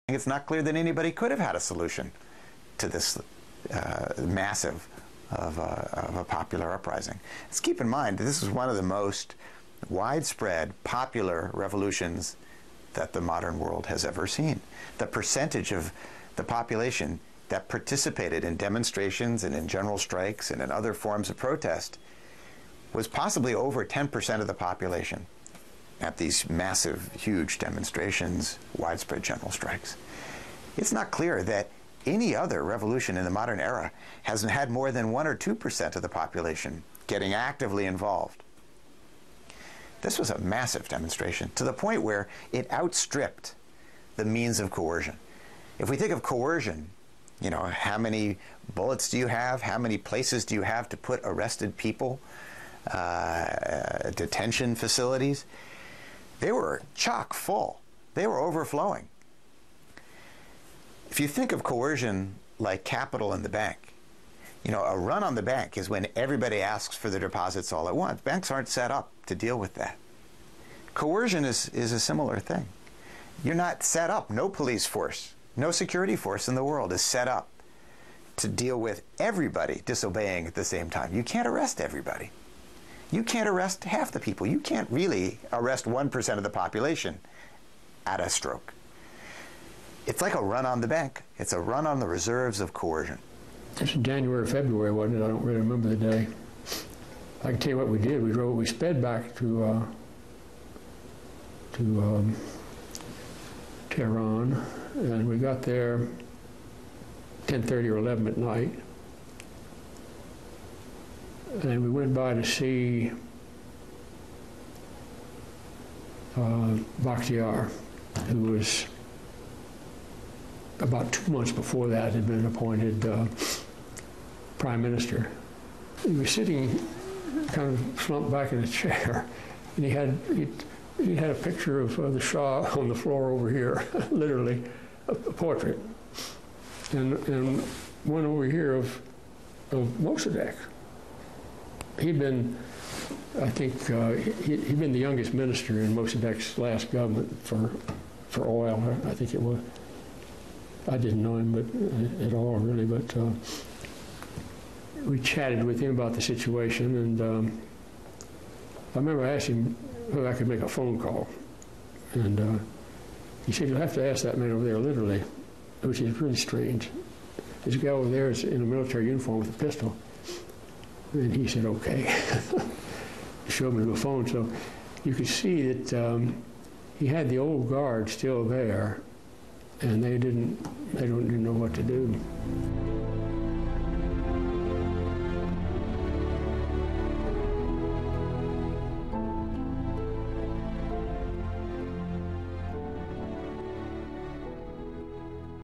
It's not clear that anybody could have had a solution to this massive of a popular uprising. Let's keep in mind that this is one of the most widespread popular revolutions that the modern world has ever seen. The percentage of the population that participated in demonstrations and in general strikes and in other forms of protest was possibly over 10% of the population at these massive, huge demonstrations, widespread general strikes. It's not clear that any other revolution in the modern era has had more than 1 or 2% of the population getting actively involved. This was a massive demonstration to the point where it outstripped the means of coercion. If we think of coercion, you know, how many bullets do you have? How many places do you have to put arrested people? Detention facilities? They were chock full. They were overflowing. If you think of coercion like capital in the bank, you know, a run on the bank is when everybody asks for their deposits all at once. Banks aren't set up to deal with that. Coercion is a similar thing. You're not set up. No police force, no security force in the world is set up to deal with everybody disobeying at the same time. You can't arrest everybody. You can't arrest half the people. You can't really arrest 1% of the population at a stroke. It's like a run on the bank. It's a run on the reserves of coercion. It's January or February, wasn't it? I don't really remember the day. I can tell you what we did. We sped back to Tehran, and we got there 10:30 or 11 at night. And we went by to see Bakhtiar, who was about 2 months before that had been appointed prime minister. He was sitting kind of slumped back in a chair, and he had a picture of the Shah on the floor over here, literally a portrait, and one over here of Mossadegh. He'd been, I think, he'd been the youngest minister in Mossadegh's last government for oil, I think it was. I didn't know him at all, really, but we chatted with him about the situation, and I remember I asked him whether I could make a phone call, and he said, "You'll have to ask that man over there, literally," which is really strange. This guy over there is in a military uniform with a pistol, and he said, "Okay." He showed me the phone, so you could see that he had the old guard still there, and they didn't know what to do.